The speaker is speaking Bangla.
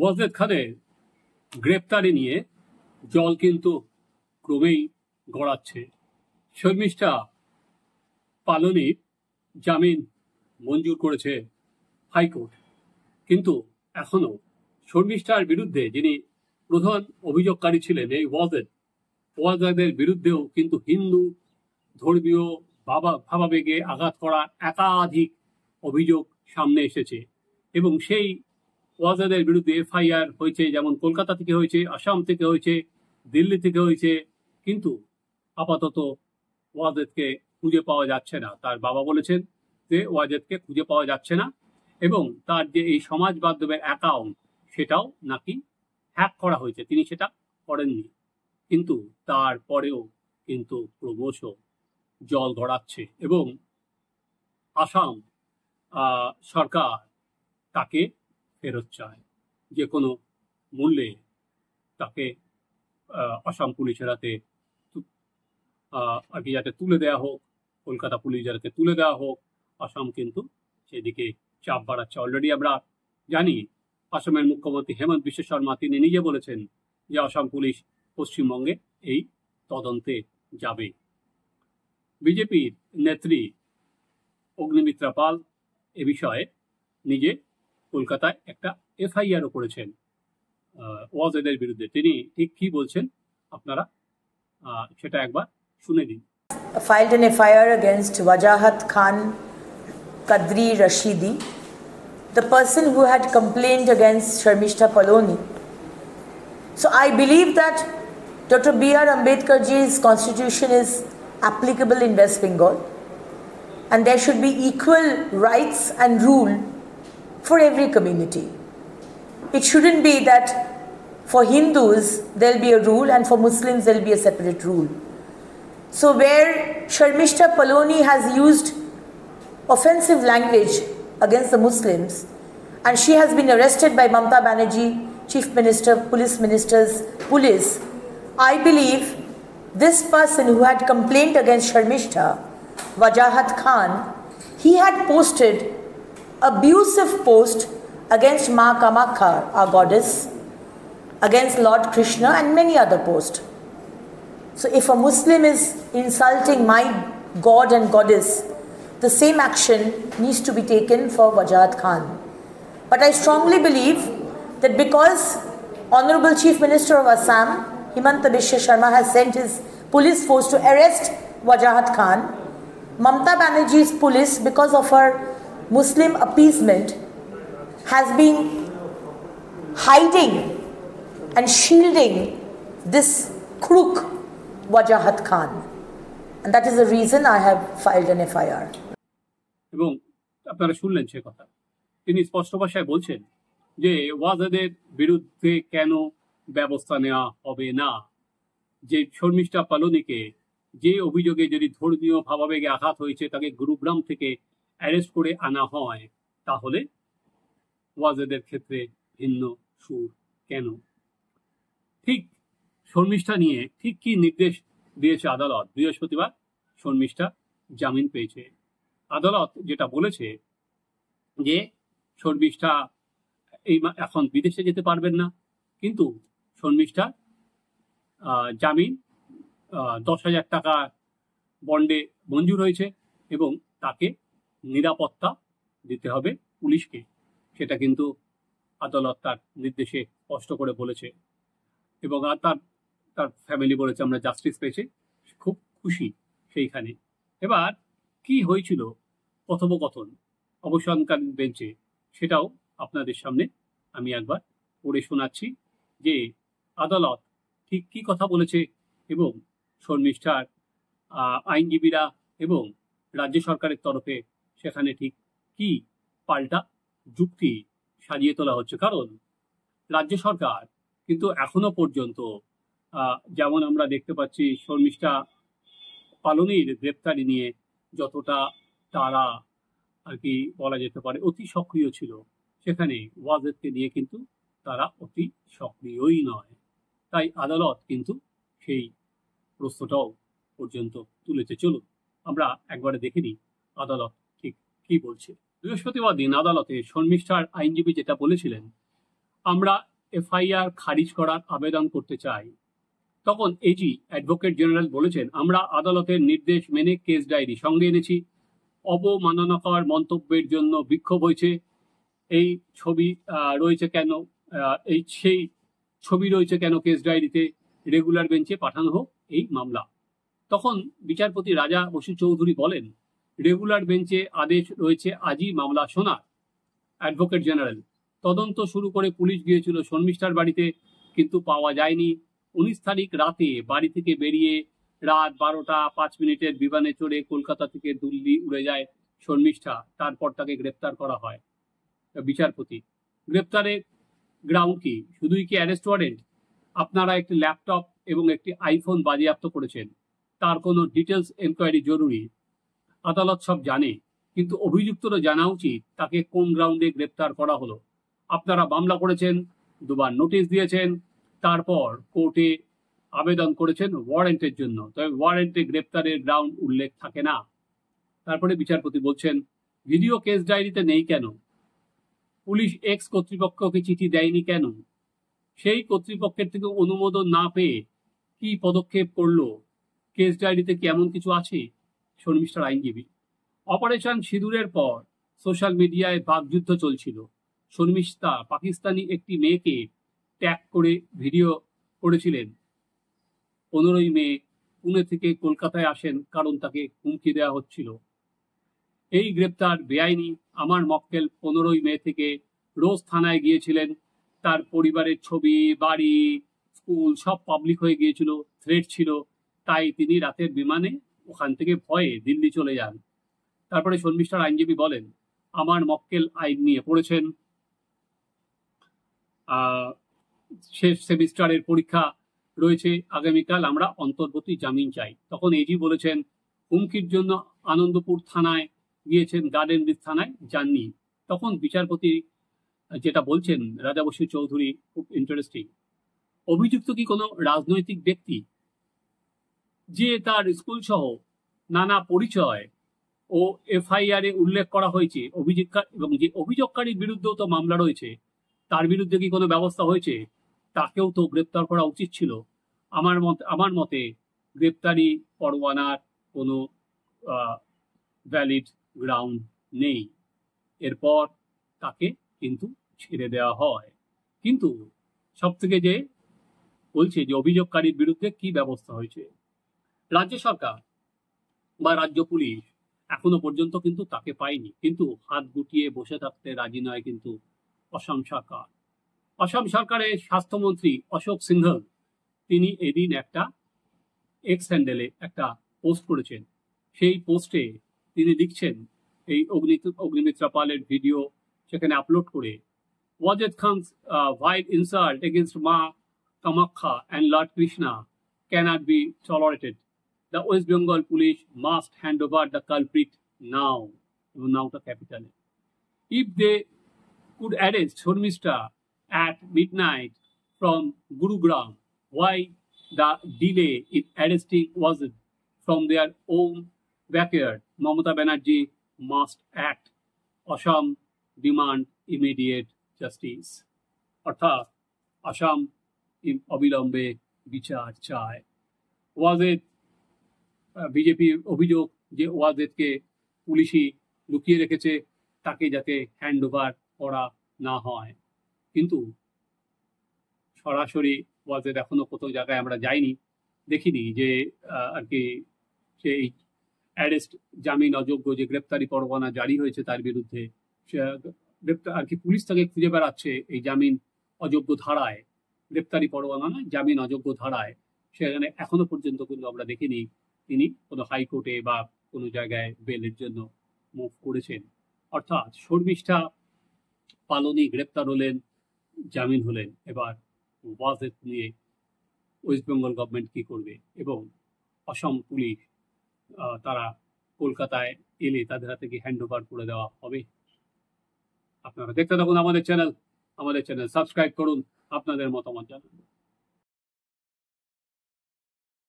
ওয়াজেদ খানের গ্রেপ্তারি নিয়ে জল কিন্তু ক্রমেই গড়াচ্ছে। শর্মিষ্ঠা পালনির জামিন মঞ্জুর করেছে হাইকোর্ট, কিন্তু এখনো শর্মিষ্ঠার বিরুদ্ধে যিনি প্রধান অভিযোগকারী ছিলেন এই ওয়াজেদের বিরুদ্ধেও কিন্তু হিন্দু ধর্মীয় ভাবাবেগে আঘাত করার একাধিক অভিযোগ সামনে এসেছে এবং সেই ওয়াজেদের বিরুদ্ধে এফআইআর হয়েছে, যেমন কলকাতা থেকে হয়েছে, আসাম থেকে হয়েছে, দিল্লি থেকে হয়েছে, কিন্তু আপাতত ওয়াজেদকে খুঁজে পাওয়া যাচ্ছে না। তার বাবা বলেছেন যে ওয়াজেদকে খুঁজে পাওয়া যাচ্ছে না এবং তার যে এই সমাজ মাধ্যমের অ্যাকাউন্ট সেটাও নাকি হ্যাক করা হয়েছে, তিনি সেটা করেননি। কিন্তু তারপরেও কিন্তু ক্রমশ জল গড়াচ্ছে এবং আসাম সরকার তাকে ফেরত চায়, যে কোনো মূল্যে তাকে আসাম পুলিশের হাতে আর কি যাতে তুলে দেওয়া হোক, কলকাতা পুলিশ যাতে তুলে দেওয়া হোক। আসাম কিন্তু সেদিকে চাপ বাড়াচ্ছে। অলরেডি আমরা জানি আসামের মুখ্যমন্ত্রী হেমন্ত বিশ্ব শর্মা তিনি নিজে বলেছেন যে আসাম পুলিশ পশ্চিমবঙ্গে এই তদন্তে যাবে। বিজেপির নেত্রী অগ্নিমিত্রা পাল এ বিষয়ে নিজে কলকাতায় একটা এফআইআরও করেছেন ওয়াজেদের বিরুদ্ধে। তিনি ঠিক কি বলছেন আপনারা সেটা একবার শুনে দিন। Filed an FIR against Wajahat Khan Kadri Rashidi, the person who had complained against Sharmishta Paloni. So I believe that Dr. B.R. Ambedkarji's constitution is applicable in West Bengal and there should be equal rights and rule for every community. It shouldn't be that for Hindus there'll be a rule and for Muslims there'll be a separate rule. So where Sharmishta Paloni has used offensive language against the Muslims and she has been arrested by Mamata Banerjee, Chief Minister, police, I believe this person who had complained against Sharmishta, Wajahat Khan, he had posted abusive post against Ma Kamakha, our goddess, against Lord Krishna and many other posts. So if a Muslim is insulting my God and goddess, the same action needs to be taken for Wajahat Khan. But I strongly believe that because Honorable Chief Minister of Assam, Himanta Biswa Sharma, has sent his police force to arrest Wajahat Khan, Mamata Banerjee's police, because of her Muslim appeasement, has been hiding and shielding this crook Wajahat Khan, and that is the reason I have filed an FIR. এবং আপনারা শুনলেন সে কথা, তিনি স্পষ্ট ভাষায় বলছেন যে ওয়াজেদের বিরুদ্ধে কেন ব্যবস্থা নেওয়া হবে না, যে শর্মিষ্ঠা পালনিকে যে অভিযোগে যদি ধর্মীয় ভাবাবেগে আঘাত হয়েছে তাকে গুরুগ্রাম থেকে অ্যারেস্ট করে আনা হয়, তাহলে ওয়াজেদের ক্ষেত্রে ভিন্ন সুর কেন? ঠিক শর্মিষ্ঠা নিয়ে ঠিক কি নির্দেশ দিয়েছে আদালত? বৃহস্পতিবার শর্মিষ্ঠা জামিন পেয়েছে। আদালত যেটা বলেছে যে শর্মিষ্ঠা এখন বিদেশে যেতে পারবেন না, কিন্তু শর্মিষ্ঠা জামিন 10,000 টাকা বন্ডে মঞ্জুর হয়েছে এবং তাকে নিরাপত্তা দিতে হবে পুলিশকে, সেটা কিন্তু আদালত তার নির্দেশে স্পষ্ট করে বলেছে। এবং তার ফ্যামিলি বলেছে আমরা জাস্টিস পেয়েছি, খুব খুশি সেইখানে। এবার কি হয়েছিল কথোপকথন অবসানকালীন বেঞ্চে, সেটাও আপনাদের সামনে আমি একবার পড়ে শোনাচ্ছি যে আদালত ঠিক কি কথা বলেছে এবং শর্মিষ্ঠার আইনজীবীরা এবং রাজ্য সরকারের তরফে সেখানে ঠিক কি পাল্টা যুক্তি সাজিয়ে তোলা হচ্ছে। কারণ রাজ্য সরকার কিন্তু এখনো পর্যন্ত যেমন আমরা দেখতে পাচ্ছি শর্মিষ্ঠা পালনির গ্রেপ্তারি নিয়ে যতটা তারা আর কি বলা যেতে পারে অতি সক্রিয় ছিল, সেখানে ওয়াজেদকে নিয়ে কিন্তু তারা অতি সক্রিয়ই নয়। তাই আদালত কিন্তু সেই প্রশ্নটাও পর্যন্ত তুলেছে। চলুন আমরা একবারে দেখে নিই আদালত ঠিক কি বলছে। বৃহস্পতিবার দিন আদালতে শর্মিষ্ঠার আইনজীবী যেটা বলেছিলেন, আমরা এফআইআর খারিজ করার আবেদন করতে চাই। তখন এজি অ্যাডভোকেট জেনারেল বলেছেন, আমরা আদালতের নির্দেশ মেনে কেস ডায়েরি সঙ্গে এনেছি। অবমাননাকর মন্তব্যের জন্য বিক্ষোভ হয়েছে। এই ছবি রয়েছে কেন, সেই ছবি রয়েছে কেন কেস ডায়েরিতে, রেগুলার বেঞ্চে পাঠানো হোক এই মামলা। তখন বিচারপতি রাজা বসু চৌধুরী বলেন, রেগুলার বেঞ্চে আদেশ রয়েছে আজই মামলা শোনার। অ্যাডভোকেট জেনারেল, তদন্ত শুরু করে পুলিশ গিয়েছিল শর্মিষ্ঠার বাড়িতে, কিন্তু পাওয়া যায়নি। 19 তারিখ রাতে বাড়ি থেকে বেরিয়ে রাত 12:05 বিমানে চড়ে কলকাতা থেকে দিল্লি উড়ে যায় শর্মিষ্ঠা। তারপর তাকে গ্রেপ্তার করা হয়। বিচারপতি, গ্রেপ্তারের গ্রাউন্ড কি? শুধুই কি অ্যারেস্ট ওয়ারেন্ট? আপনারা একটি ল্যাপটপ এবং একটি আইফোন বাজেয়াপ্ত করেছেন, তার কোনো ডিটেলস এনকোয়ারি জরুরি। আদালত সব জানে, কিন্তু অভিযুক্তরা জানা উচিত তাকে কোন গ্রাউন্ডে গ্রেপ্তার করা হলো। আপনারা মামলা করেছেন, 2বার নোটিশ দিয়েছেন, তারপর কোর্টে আবেদন করেছেন ওয়ারেন্টের জন্য, তবে ওয়ারেন্টে গ্রেপ্তারের গ্রাউন্ড উল্লেখ থাকে না। তারপরে বিচারপতি বলছেন, ভিডিও কেস ডায়েরিতে নেই কেন? পুলিশ এক্স কর্তৃপক্ষকে চিঠি দেয়নি কেন? সেই কর্তৃপক্ষের থেকে অনুমোদন না পেয়ে কি পদক্ষেপ করলো? কেস ডায়েরিতে কি এমন কিছু আছে? শর্মিষ্ঠার আইনজীবী, অপারেশন সিঁদুরের পর সোশ্যাল মিডিয়ায় বাকযুদ্ধ চলছিল। শর্মিষ্ঠা পাকিস্তানি একটি মেয়েকে ট্যাগ করে ভিডিও করেছিলেন। 15ই মে পুনে থেকে কলকাতায় আসেন কারণ তাকে হুমকি দেওয়া হচ্ছিল। এই গ্রেপ্তার বেআইনি। আমার মক্কেল 15ই মে থেকে রোজ থানায় গিয়েছিলেন। তার পরিবারের ছবি, বাড়ি, স্কুল সব পাবলিক হয়ে গিয়েছিল, থ্রেট ছিল। তাই তিনি রাতের বিমানে ওখান থেকে ভয়ে দিল্লি চলে যান। তারপরে শর্মিষ্ঠার আইনজীবী বলেন, আমার মক্কেল আইন নিয়ে পড়েছেন, শেষ সেমিস্টারের পরীক্ষা রয়েছে আগামীকাল, আমরা অন্তর্বর্তী জামিন চাই। তখন এজি বলেছেন, হুমকির জন্য আনন্দপুর থানায় গিয়েছেন, গার্ডেন রিচ থানায় যাননি। তখন বিচারপতি যেটা বলছেন রাজা বসু চৌধুরী, খুব ইন্টারেস্টিং। অভিযুক্ত কি কোনো রাজনৈতিক ব্যক্তি যে তার স্কুল সহ নানা পরিচয় ও এফআইআর এ উল্লেখ করা হয়েছে এবং যে অভিযোগকারীর বিরুদ্ধেও তো মামলা রয়েছে, তার বিরুদ্ধে কি কোনো ব্যবস্থা হয়েছে? তাকেও তো গ্রেপ্তার করা উচিত ছিল। আমার মতে গ্রেপ্তারি পরোয়ানার কোনো ভ্যালিড গ্রাউন্ড নেই। এরপর তাকে কিন্তু ছেড়ে দেওয়া হয়। কিন্তু সব থেকে যে বলছে যে অভিযোগকারীর বিরুদ্ধে কি ব্যবস্থা হয়েছে, রাজ্য সরকার বা রাজ্য পুলিশ এখনো পর্যন্ত কিন্তু তাকে পায়নি। কিন্তু হাত গুটিয়ে বসে থাকতে রাজি নয় কিন্তু অসম সরকার। অসম সরকারের স্বাস্থ্যমন্ত্রী অশোক সিংঘল, তিনি এদিন একটা এক্স হ্যান্ডেলে একটা পোস্ট করেছেন। সেই পোস্টে তিনি লিখছেন, এই অগ্নিমিত্রা পালের ভিডিও সেখানে আপলোড করে, Wazed খান's vile insult against Ma Kamakhya and Lord Krishna cannot be tolerated. The West Bengal police must hand over the culprit now. Now the capital. If they could arrest Shormishta at midnight from Gurugram, why the delay in arresting was from their own backyard? Mamata Banerjee must act. Assam demand immediate justice. অর্থাৎ আসাম অবিলম্বে বিচার চায়। ওয়াজেদ, বিজেপি অভিযোগ যে ওয়াজেদকে পুলিশই লুকিয়ে রেখেছে, তাকে যাতে হ্যান্ড ওভার করা না হয়। কিন্তু সরাসরি ওয়াজেদ এখনো কোথাও জায়গায় আমরা যাইনি, দেখিনি যে আর কি সেই অ্যারেস্ট জামিন অযোগ্য যে গ্রেপ্তারি পরোয়ানা জারি হয়েছে তার বিরুদ্ধে আর কি পুলিশ তাকে খুঁজে বেড়াচ্ছে এই জামিন অযোগ্য ধারায়, গ্রেপ্তারি পরোয়ানা নয়, জামিন অযোগ্য ধারায়। সেখানে এখনো পর্যন্ত কিন্তু আমরা দেখিনি তিনি কোনো হাইকোর্টে বা কোনো জায়গায় বেলের জন্য মুভ করেছেন। অর্থাৎ শর্মিষ্ঠা পালনি গ্রেপ্তার হলেন, জামিন হলেন। এবার ওয়াজেদ নিয়ে ওয়েস্ট বেঙ্গল গভর্নমেন্ট কি করবে এবং অসম পুলিশ তারা কলকাতায় এলে তাদের হাতে কি হ্যান্ড ওভার করে দেওয়া হবে? আপনারা দেখতে থাকুন আমাদের চ্যানেল সাবস্ক্রাইব করুন, আপনাদের মতামত জানান।